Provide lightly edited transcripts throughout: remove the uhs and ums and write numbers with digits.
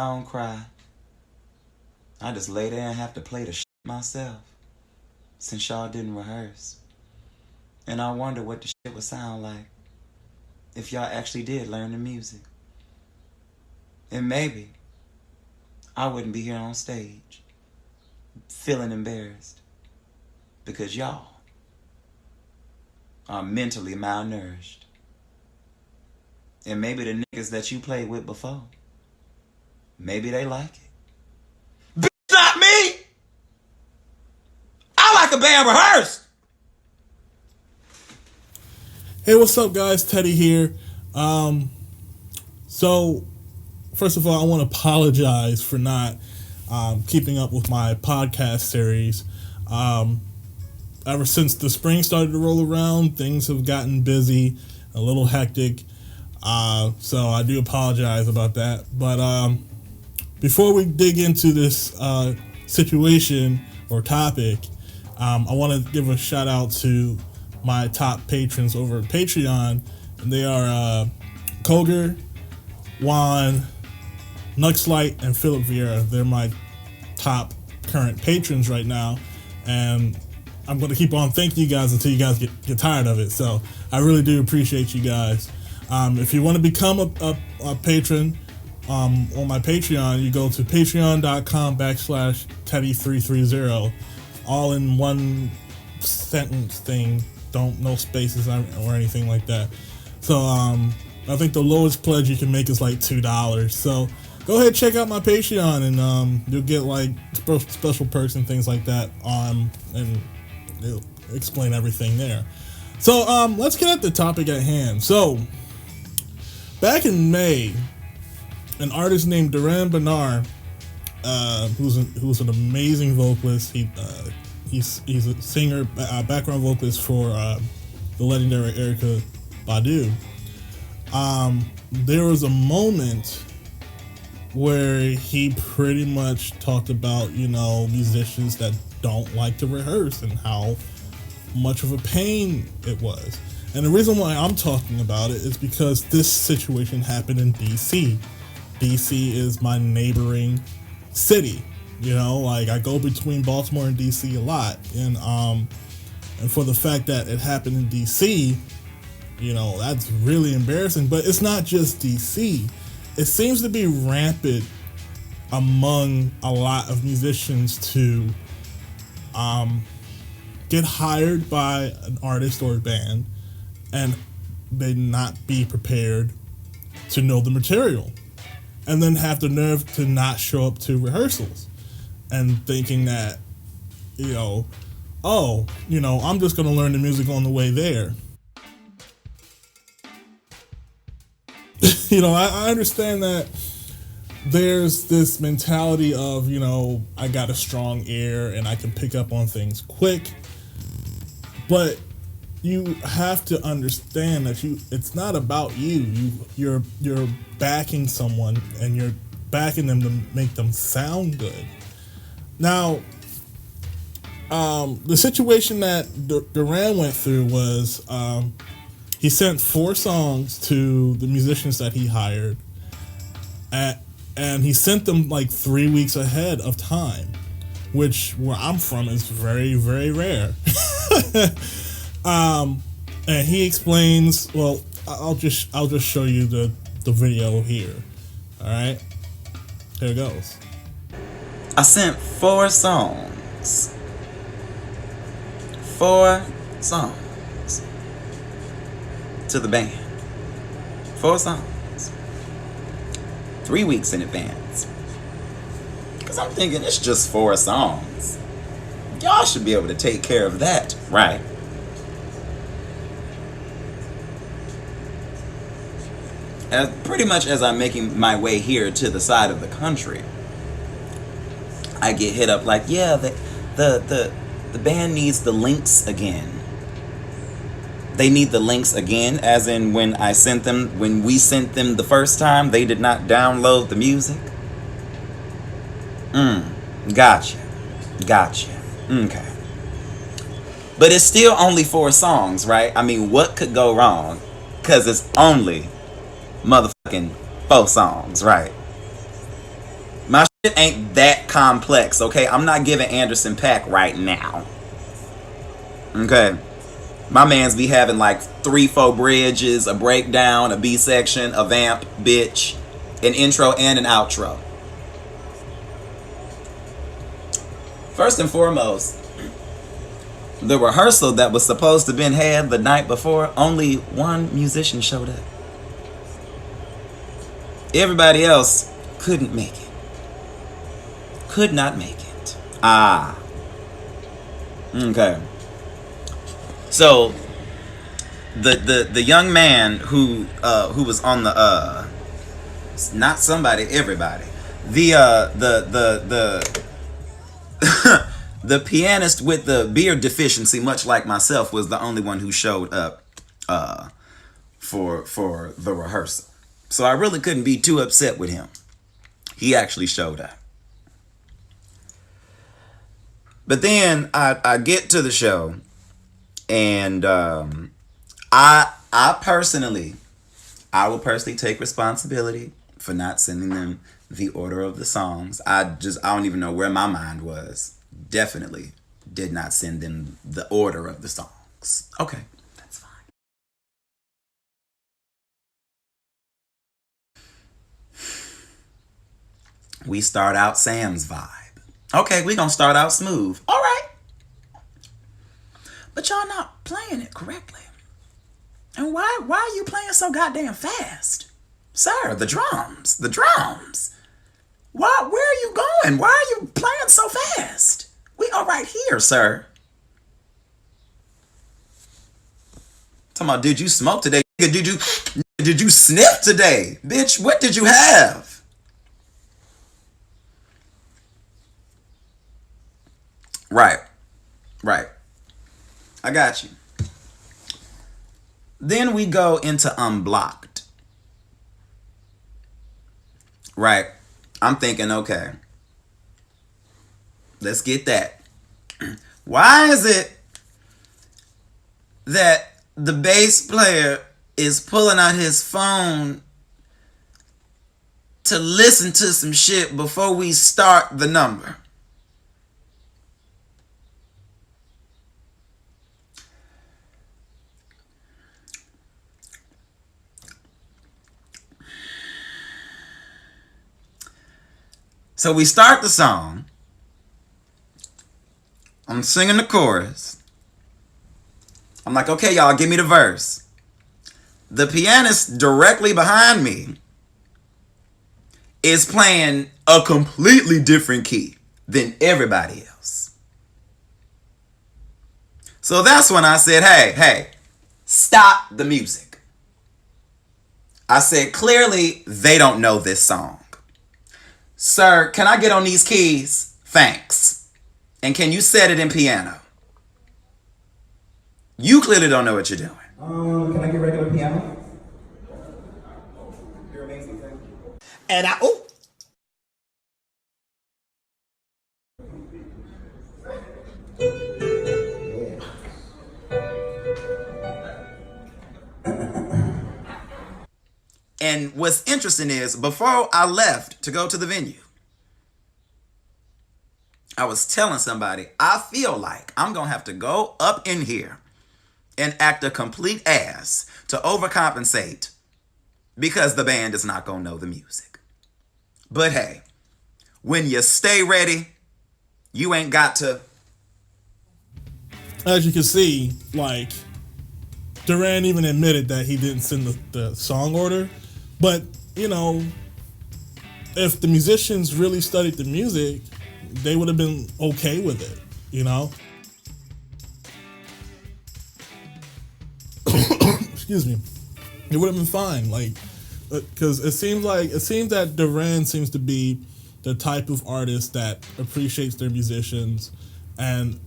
I don't cry. I just lay there and have to play the shit myself, since y'all didn't rehearse. And I wonder what the shit would sound like if y'all actually did learn the music. And maybe I wouldn't be here on stage feeling embarrassed because y'all are mentally malnourished. And maybe the niggas that you played with before, maybe they like it. Bitch, not me! I like a band rehearsed! Hey, what's up, guys? Teddy here. So, first of all, I want to apologize for not keeping up with my podcast series. Ever since the spring started to roll around, things have gotten busy, a little hectic. So I do apologize about that. But before we dig into this situation or topic, I want to give a shout out to my top patrons over at Patreon. And they are Kogrr, Juan, Knuxlight, and Vieira. They're my top current patrons right now. And I'm going to keep on thanking you guys until you guys get tired of it. So I really do appreciate you guys. If you want to become a patron on my Patreon, you go to patreon.com/Teddy330, all in one sentence thing. No spaces or anything like that. So I think the lowest pledge you can make is like $2. So go ahead, check out my Patreon, and you'll get like special perks and things like that. And it'll explain everything there. So let's get at the topic at hand. So back in May, an artist named Durand Bernarr, who's an amazing vocalist. He's a singer, background vocalist for the legendary Erykah Badu. There was a moment where he pretty much talked about, musicians that don't like to rehearse and how much of a pain it was. And the reason why I'm talking about it is because this situation happened in DC. DC is my neighboring city. I go between Baltimore and DC a lot. And for the fact that it happened in DC, that's really embarrassing. But it's not just DC. It seems to be rampant among a lot of musicians to get hired by an artist or a band and they not be prepared to know the material, and then have the nerve to not show up to rehearsals and thinking that, I'm just going to learn the music on the way there. I understand that there's this mentality of, I got a strong ear and I can pick up on things quick, but you have to understand that it's not about you. You're backing someone, and you're backing them to make them sound good. Now, the situation that Durand went through was he sent 4 songs to the musicians that he hired, and he sent them like 3 weeks ahead of time, which where I'm from is very, very rare. And he explains, well, I'll just show you the video here. All right, here it goes. I sent 4 songs. 4 songs to the band. 4 songs. 3 weeks in advance. Because I'm thinking it's just 4 songs. Y'all should be able to take care of that, right? Pretty much as I'm making my way here to the side of the country, I get hit up like, yeah, the band needs the links again. They need the links again, as in when we sent them the first time, they did not download the music. Gotcha. Okay. But it's still only 4 songs, right? I mean, what could go wrong? Because it's only motherfucking 4 songs, right? My shit ain't that complex, okay? I'm not giving Anderson .Paak right now. Okay? My mans be having like 3-4 bridges, a breakdown, a B section, a vamp, bitch, an intro and an outro. First and foremost, the rehearsal that was supposed to have been had the night before, only one musician showed up. Everybody else couldn't make it. Could not make it. Okay. So the young man who was on the not somebody, everybody. The the pianist with the beer deficiency, much like myself, was the only one who showed up for the rehearsal. So I really couldn't be too upset with him. He actually showed up. But then I get to the show, and I will personally take responsibility for not sending them the order of the songs. I don't even know where my mind was. Definitely did not send them the order of the songs. Okay, that's fine. We start out Sam's vibe. Okay, we gonna start out smooth. All right. But y'all not playing it correctly. And why are you playing so goddamn fast? Sir, the drums. Where are you going? Why are you playing so fast? We are right here, sir. Talking about, did you smoke today? Did you sniff today? Bitch, what did you have? Right. I got you. Then we go into Unblocked. Right. I'm thinking, okay, let's get that. Why is it that the bass player is pulling out his phone to listen to some shit before we start the number? So we start the song. I'm singing the chorus. I'm like, okay, y'all, give me the verse. The pianist directly behind me is playing a completely different key than everybody else. So that's when I said, hey, stop the music. I said, clearly, they don't know this song. Sir, can I get on these keys? Thanks. And can you set it in piano? You clearly don't know what you're doing. Can I get regular piano? You're amazing, thank you. And And what's interesting is, before I left to go to the venue, I was telling somebody, I feel like I'm going to have to go up in here and act a complete ass to overcompensate because the band is not going to know the music. But hey, when you stay ready, you ain't got to. As you can see, like, Durand even admitted that he didn't send the song order. But, you know, if the musicians really studied the music, they would have been okay with it, you know? Excuse me. It would have been fine, like, because it seems that Durand seems to be the type of artist that appreciates their musicians, and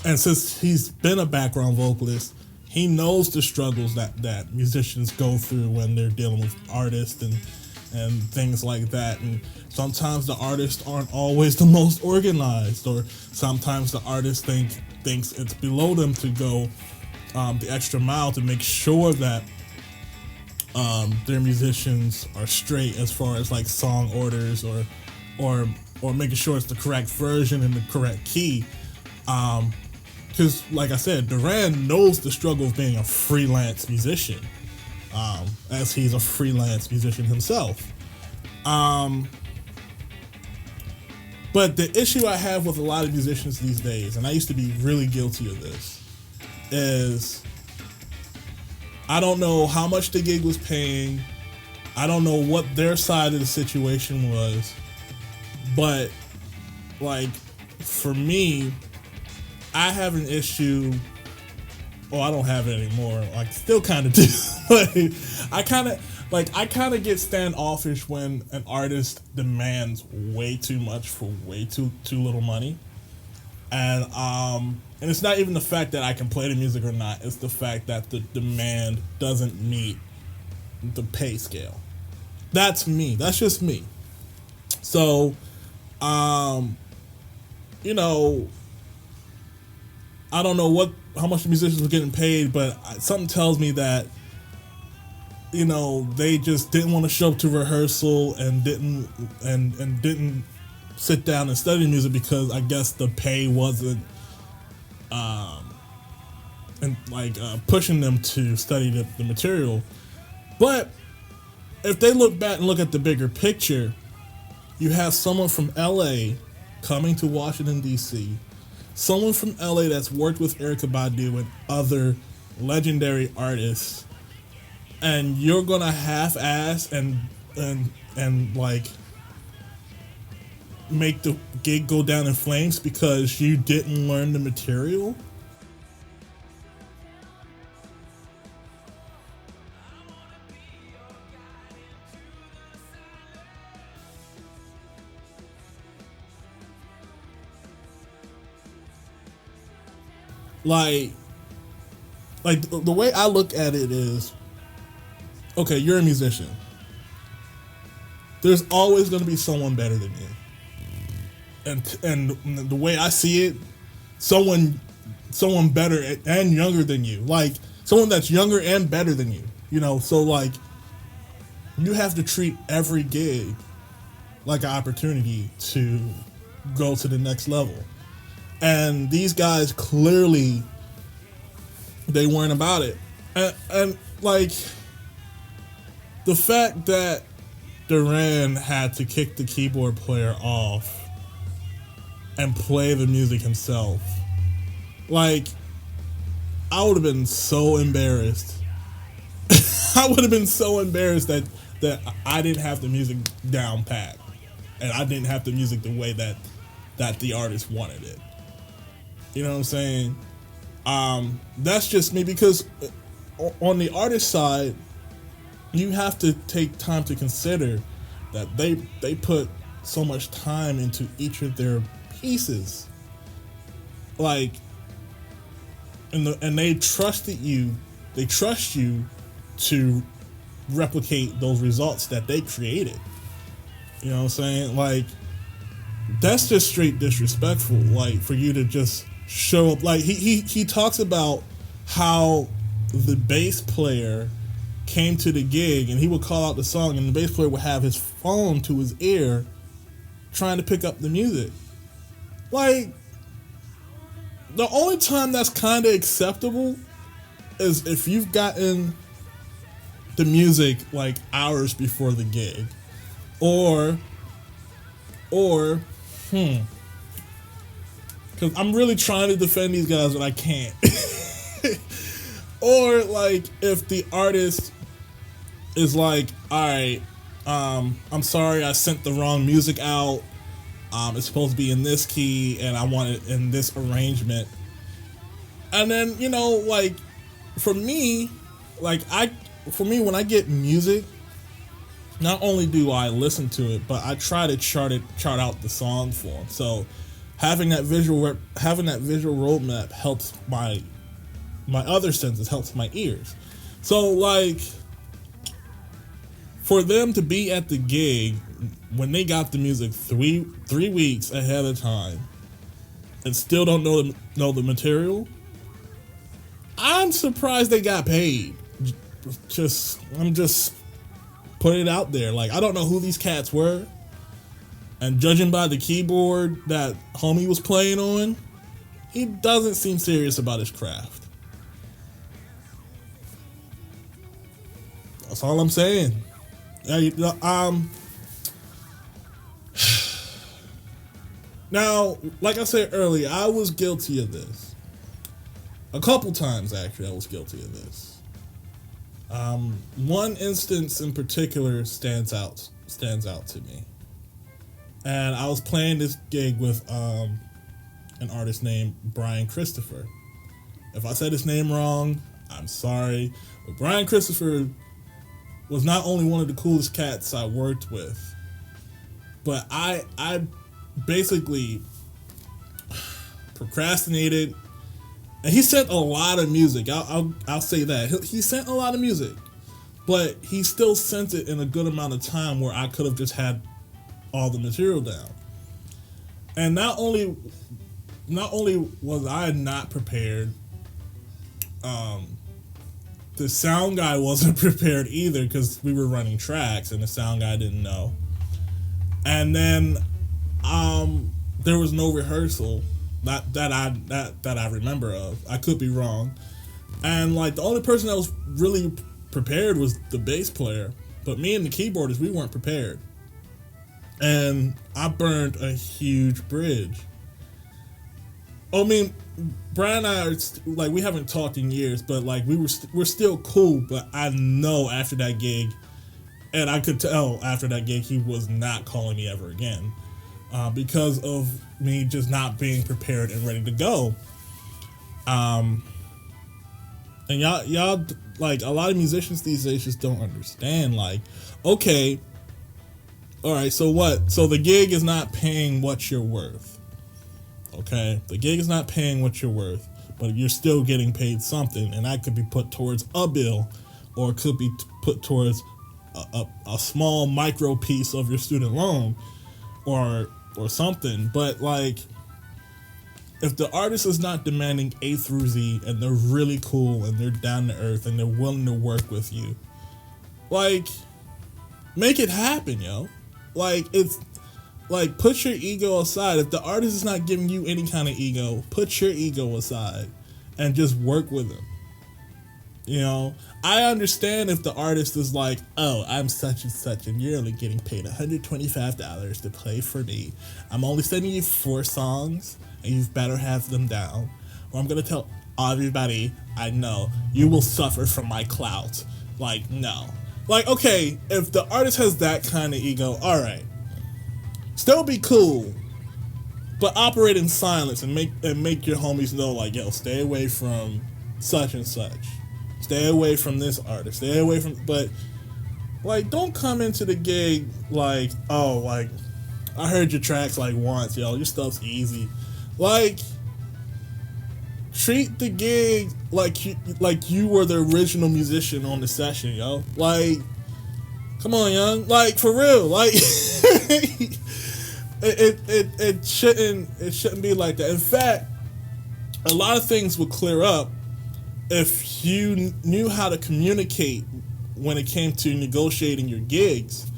since he's been a background vocalist, he knows the struggles that musicians go through when they're dealing with artists and things like that. And sometimes the artists aren't always the most organized, or sometimes the artist thinks it's below them to go the extra mile to make sure that their musicians are straight as far as like song orders or or making sure it's the correct version and the correct key. Because, like I said, Durand knows the struggle of being a freelance musician, as he's a freelance musician himself. But the issue I have with a lot of musicians these days, and I used to be really guilty of this, is I don't know how much the gig was paying. I don't know what their side of the situation was. But, like, for me, I have an issue. Oh, I don't have it anymore. Like, still kind of do. Like, I kind of get standoffish when an artist demands way too much for way too little money. And it's not even the fact that I can play the music or not. It's the fact that the demand doesn't meet the pay scale. That's me. That's just me. So, you know, I don't know how much the musicians were getting paid, but something tells me that, you know, they just didn't want to show up to rehearsal and didn't sit down and study music because I guess the pay wasn't pushing them to study the material. But if they look back and look at the bigger picture, you have someone from LA coming to Washington, D.C., someone from LA that's worked with Erykah Badu and other legendary artists, and you're gonna half-ass and like make the gig go down in flames because you didn't learn the material? Like the way I look at it is, okay, you're a musician. There's always going to be someone better than you. And the way I see it, someone better and younger than you. Like, someone that's younger and better than you. You know, so, like, you have to treat every gig like an opportunity to go to the next level. And these guys clearly, they weren't about it. And like, the fact that Durand had to kick the keyboard player off and play the music himself, like, I would have been so embarrassed. I would have been so embarrassed that I didn't have the music down pat, and I didn't have the music the way that the artist wanted it. You know what I'm saying? That's just me, because on the artist side, you have to take time to consider that they put so much time into each of their pieces. Like, and they trusted you. They trust you to replicate those results that they created. You know what I'm saying? Like, that's just straight disrespectful. Like, for you to just show up. Like, he talks about how the bass player came to the gig and he would call out the song and the bass player would have his phone to his ear trying to pick up the music. Like, the only time that's kind of acceptable is if you've gotten the music like hours before the gig, or because I'm really trying to defend these guys, but I can't. Or, like, if the artist is like, all right, I'm sorry, I sent the wrong music out. It's supposed to be in this key, and I want it in this arrangement. And then, you know, like, for me, when I get music, not only do I listen to it, but I try to chart out the song form. So having that visual roadmap helps my other senses, helps my ears. So, like, for them to be at the gig when they got the music three weeks ahead of time and still don't know the material, I'm surprised they got paid. I'm just putting it out there. Like, I don't know who these cats were. And judging by the keyboard that homie was playing on, he doesn't seem serious about his craft. That's all I'm saying. Now, like I said earlier, I was guilty of this. A couple times, actually, I was guilty of this. One instance in particular stands out to me. And I was playing this gig with an artist named Brian Christopher. If I said his name wrong, I'm sorry. But Brian Christopher was not only one of the coolest cats I worked with, but I basically procrastinated. And he sent a lot of music. I'll say that. He sent a lot of music, but he still sent it in a good amount of time where I could have just had all the material down. And not only was I not prepared, the sound guy wasn't prepared either, because we were running tracks and the sound guy didn't know. And then there was no rehearsal that I remember of. I could be wrong. And like the only person that was really prepared was the bass player, but me and the keyboardist, we weren't prepared. And I burned a huge bridge. I mean, Brian and I are like, we haven't talked in years, but like we're still cool. But I know after that gig, and I could tell after that gig, he was not calling me ever again, because of me just not being prepared and ready to go. And y'all like, a lot of musicians these days just don't understand. Like, okay, all right, so what? So the gig is not paying what you're worth. Okay, the gig is not paying what you're worth, but you're still getting paid something, and that could be put towards a bill, or it could be put towards a small micro piece of your student loan, or something. But like, if the artist is not demanding A through Z, and they're really cool, and they're down to earth, and they're willing to work with you, like, make it happen, yo. Like, it's like, put your ego aside. If the artist is not giving you any kind of ego, put your ego aside and just work with them. You know, I understand if the artist is like, oh, I'm such and such, and you're only getting paid $125 to play for me. I'm only sending you 4 songs, and you better have them down, or I'm going to tell everybody I know you will suffer from my clout. Like, no. Like, okay, if the artist has that kind of ego, all right, still be cool, but operate in silence and make your homies know, like, yo, stay away from such and such, stay away from this artist, stay away from. But like, don't come into the gig like, oh, like, I heard your tracks like once, yo, your stuff's easy. Like, treat the gig like you were the original musician on the session, yo. Like, come on, young. Like, for real. Like, it shouldn't be like that. In fact, a lot of things would clear up if you knew how to communicate when it came to negotiating your gigs.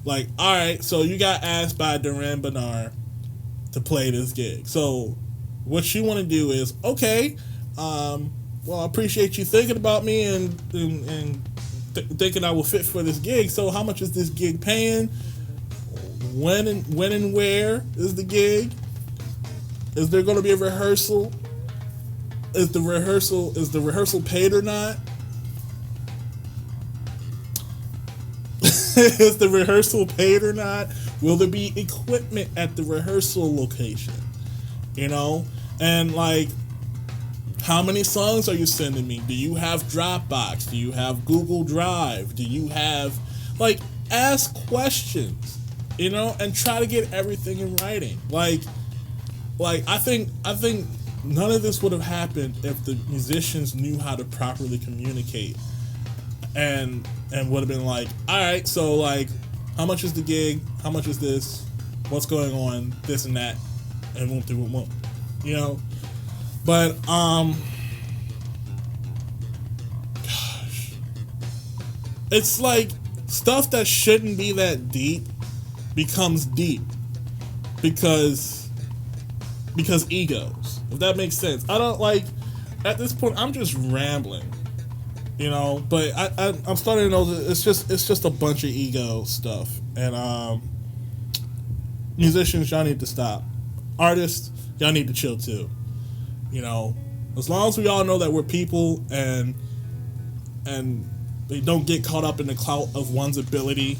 Like, all right, so you got asked by Durand Bernarr to play this gig. So what you want to do is, okay, well, I appreciate you thinking about me and thinking I will fit for this gig. So how much is this gig paying? When and where is the gig? Is there going to be a rehearsal? Is the rehearsal paid or not? Is the rehearsal paid or not? Will there be equipment at the rehearsal location? You know? And like, how many songs are you sending me? Do you have Dropbox? Do you have Google Drive? Do you have, like, ask questions, you know, and try to get everything in writing. Like I think none of this would have happened if the musicians knew how to properly communicate and would have been like, all right, so like, how much is the gig? How much is this? What's going on? This and that, and won't, you know. But gosh, it's like stuff that shouldn't be that deep becomes deep, because egos, if that makes sense. I don't like, at this point, I'm just rambling, you know, but I'm starting to know that it's just a bunch of ego stuff. And musicians, y'all need to stop. Artists, y'all need to chill too. You know, as long as we all know that we're people and they don't get caught up in the clout of one's ability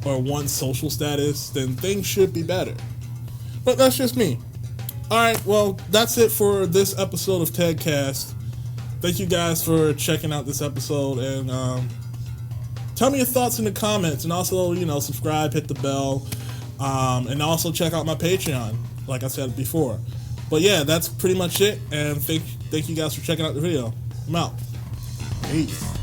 or one's social status, then things should be better. But that's just me. Alright, well, that's it for this episode of Tedcast. Thank you guys for checking out this episode, and tell me your thoughts in the comments, and also, you know, subscribe, hit the bell, and also check out my Patreon, like I said before. But yeah, that's pretty much it, and thank you guys for checking out the video. I'm out. Peace.